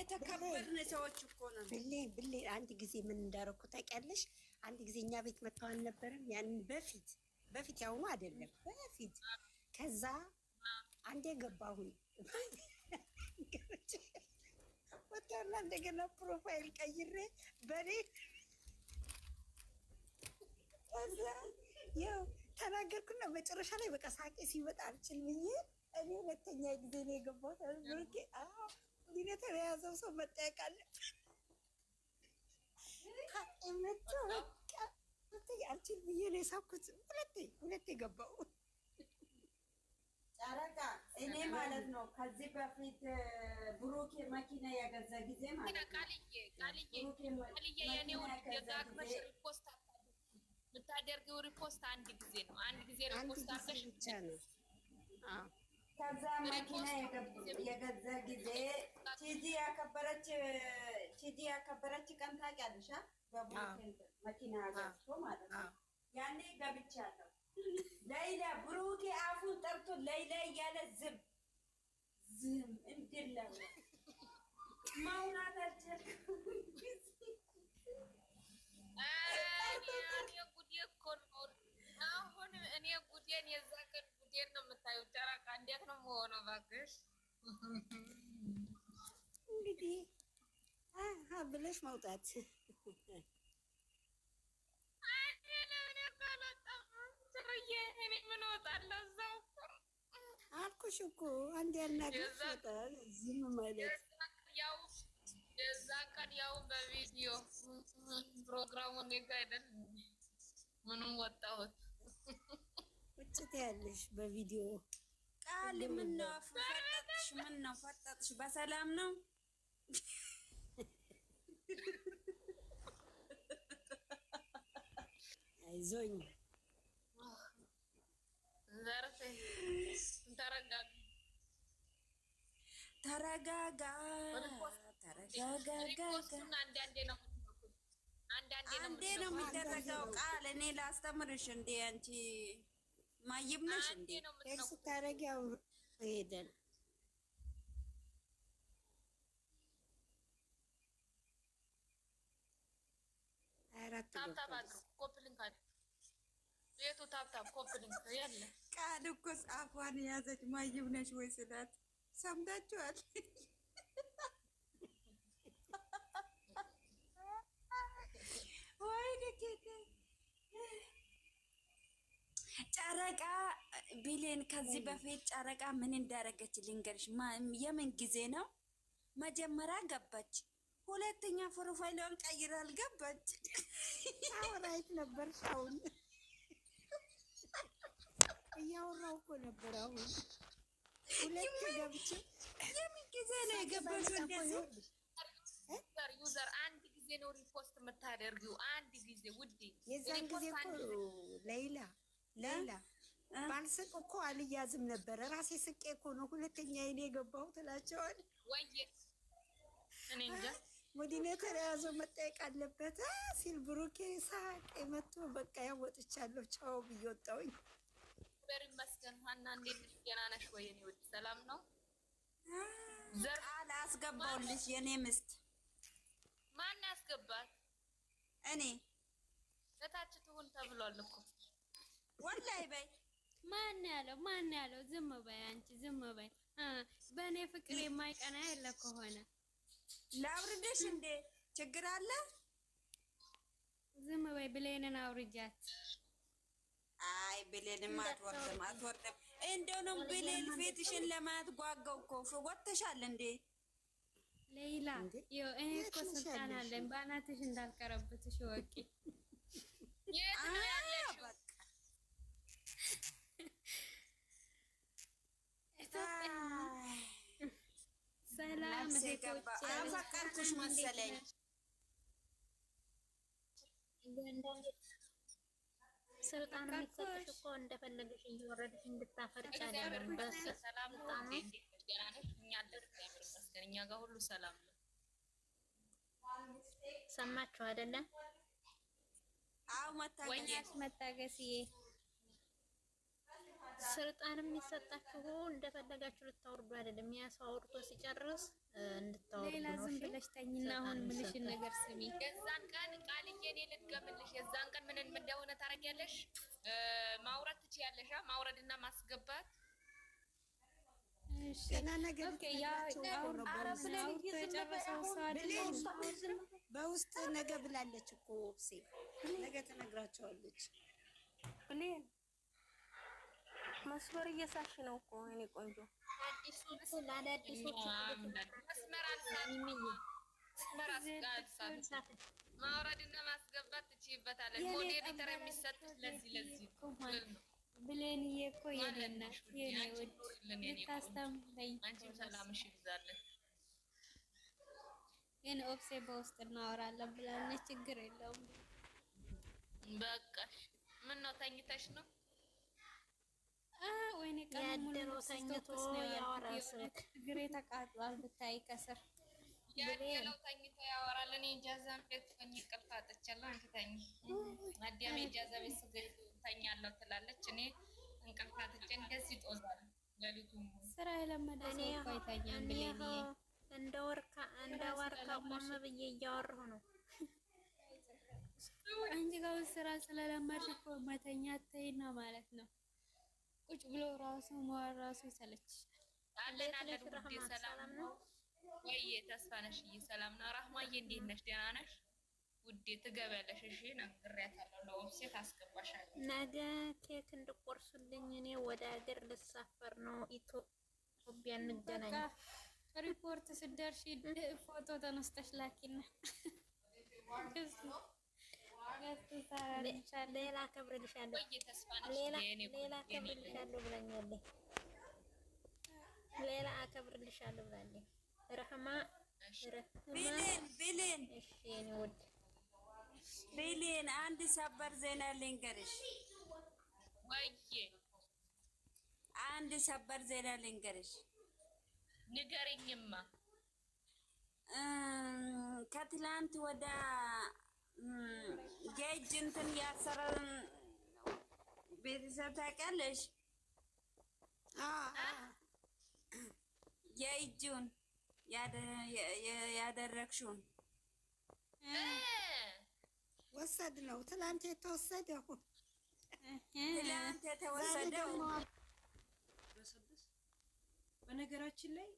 የተከበርን ሰዎች እኮ ነው። ብሌ አንድ ጊዜ ምን እንዳረኩ ታውቂያለሽ? አንድ ጊዜ እኛ ቤት መጥተው አልነበረም? ያንን በፊት ያውኑ አይደለም በፊት ከዛ አንዴ ገባሁኝ ወጣና እንደገና ፕሮፋይል ቀይሬ በኔ ከዛ ያው ተናገርኩና መጨረሻ ላይ በቃ ሳቄ ሲመጣ አልችል ብዬ እኔ ሁለተኛ ጊዜ ነው የገባሁት። ብሩኬ እንዲህ የተያዘው ሰው መጠየቅ አለበት። መቶ በቃ አልችል ብዬ ነው የሳኩት። ሁለቴ ገባሁ። ጨረቃ እኔ ማለት ነው ከዚህ በፊት ብሩኬ መኪና የገዛ ጊዜ ማለት ነው ቃልዬ የኔው ደጋግመሽ ሪፖስት የምታደርጊው ሪፖስት አንድ ጊዜ ነው። አንድ ጊዜ ሪፖስት አድርገሽ ብቻ ነው። ከዛ መኪና የገዛ ጊዜ ቺጂ ያከበረች ቀን ታውቂያለሽ? በብሩኬ መኪና ገዝቶ ማለት ነው። ያኔ ገብቻለሁ። ሌላ ብሩኬ አፉን ጠርቶ ሌላ እያለ ዝም እንድለው ማውራት አልቻልኩም። አሁን እኔ ጉዴን የዛ ቀን ጉዴን ነው የምታየው። ጨረቃ እንዴት ነው የምሆነው? እባክሽ እንግዲህ ብለሽ መውጣት ምን እወጣለሁ? እዛው አልኩሽ እኮ አንድ ያልናገርሽ ወጣል። ዝም ማለት የዛ ቀን ያው በቪዲዮ ፕሮግራሙ እንዴት አይደል? ምንም ወጣሁት ውጭት ያለሽ በቪዲዮ ቃል ምን ነው ፈጣጥሽ? ምን ነው ፈጣጥሽ? በሰላም ነው? አይዞኝ ዘርፌ ተረጋጋ። አንዴ ነው የሚደረገው። ቃል እኔ ላስተምርሽ እንዴ? አንቺ ማይም ነሽ እንዴ? ስታረጊ አሁን ሄደን ቃል እኮ ጻፏን የያዘች ማይም ነሽ ወይ ስላት ሰምታችኋል? ጨረቃ ቢሌን ከዚህ በፊት ጨረቃ ምን እንዳረገች ልንገርሽ። የምን ጊዜ ነው? መጀመሪያ ገባች፣ ሁለተኛ ፕሮፋይሏን ቀይራ አልገባች። አውራይት ነበር። አሁን እያወራሁ እኮ ነበር። አሁን ሁለት ገብቼ የምን ጊዜ ነው የገባችው? እንደዚህ ዩዘር አንድ ጊዜ ነው ሪፖስት የምታደርጊው። አንድ ጊዜ ውዴ። የዛን ጊዜ እኮ ሌላ ባልስቅ እኮ አልያዝም ነበረ። ራሴ ስቄ እኮ ነው ሁለተኛ ይኔ የገባሁ ትላቸዋል። ወይዬ እኔ እንጃ ሙዲኔ ተያዘው መጠየቅ አለበት ሲል ብሩኬ ሳቄ መጥቶ በቃ ያወጥቻለሁ ቻው ብዬ ወጣሁኝ። በር መስገን ሀና እንዴት ነሽ? ደህና ነሽ ወይ? እኔ ወድ ሰላም ነው። ዘር አላስገባውልሽ የኔ ምስት። ማን ያስገባት? እኔ እታች ትሁን ተብሏል እኮ ወላሂ በይ። ማን ያለው? ዝም በይ አንቺ ዝም በይ። በእኔ ፍቅር የማይቀና የለ ከሆነ ላውርድሽ እንዴ? ችግር አለ? ዝም በይ። ብሌንን አውርጃት። አይ ብሌንም አትወርድም። እንደውም ብሌን ፊትሽን ለማየት ጓጓው እኮ ወጥተሻል እንዴ? ሌላ ይኸው እኔ እኮ ስልጣን አለኝ በአናትሽ እንዳልቀረብትሽ ወቂ። የት ነው ያለሽው? ሰላም አፈቀርኩሽ መሰለኝ። ስልጣን የሚሰጥሽ እኮ እንደፈለግሽ እየወረድሽ እንድታፈርጭ አይደለም። ሰላም ነው። እኛ ጋር ሁሉ ሰላም ነው። ሰማችሁ አይደለም? አዎ መታገስ መታገስዬ ስልጣን የሚሰጣችሁ እንደፈለጋችሁ ልታወርዱ አይደለም። ያ ሰው አውርቶ ሲጨርስ እንድታወርዱ ሌላ ነው። ዝም ብለሽ ተኝና አሁን ምንሽን ነገር ስሚ። የዛን ቀን ቃልዬ እኔ ልድገምልሽ። የዛን ቀን ምን እንደሆነ ታረጊያለሽ? ማውረድ ትችያለሽ። ማውረድና ማስገባት ገና ነገር በውስጥ ነገ ብላለች እኮ ነገ ተነግራቸዋለች። ብሌን መስመር እየሳሽ ነው እኮ እኔ ቆንጆ ማውረድና ማስገባት ትችይበታለሽ። ሞዴሬተር የሚሰጥሽ ለዚህ ብሌንዬ እኮ የኔ እናት የኔ ውድ ልታስተምረኝ አንቺም ሰላምሽ ይብዛለን። ግን ኦብሴ በውስጥ እናወራለን ብላለች። ችግር የለውም በቃሽ። ምን ነው ተኝተሽ ነው? ወይኔ ቀን ሙሉ ተኝቶ ያወራል። ስልክ ግሬ ተቃጥሏል ብታይ ከስር ያለው ተኝቶ ያወራል። እኔ ኢጃዛም ቤት ሆኜ እንቅልፍ አጥቻለሁ። አንቺ ተኝ አዲያም ኢጃዛ ቤት ስገኝ ተኛለሁ ትላለች። እኔ እንቅልፍ አጥቼ እንደዚህ ጦዛለሁ ለሊቱን ስራ የለመደ ሰው እኮ አይተኛም። ብሌንዬ እንደ ዋርካ ቆም ብዬ እያወራሁ ነው። አንቺ ጋር ስራ ስለለመድሽ እኮ መተኛት ተይና ማለት ነው። ቁጭ ብሎ ራሱ መዋል ራሱ ይሰለችሻል። አለን ውዴ። ሰላም ነው ወይ? ተስፋ ነሽ? ሰላም ነው። ራህማዬ እንዴት ነሽ? ደህና ነሽ ውዴ? ትገቢያለሽ? እሺ ነግሬያታለሁ። ለኦብሴ ታስገባሻለሁ። ነገ ኬክ እንድቆርሱልኝ እኔ ወደ ሀገር ልሳፈር ነው። ኢትዮጵያ እንገናኝ። ሪፖርት ስደርሺ ፎቶ ተነስተሽ ላኪና ሌላ አከብርልሻለሁ ብላኛለች። ሌላ አከብርልሻለሁ ብላለች ረህማ። ብሌን እሺ የኔ ውድ ብሌን፣ አንድ ሰበር ዜና ልንገርሽ። ወይዬ አንድ ሰበር ዜና ልንገርሽ። ንገሪኝማ። ከትላንት ወደ የእጅ እንትን ያሰረን ቤተሰብ ታውቂያለሽ? የእጁን ያደረግሽውን ወሰድ ነው። ትላንት የተወሰደው በነገራችን ላይ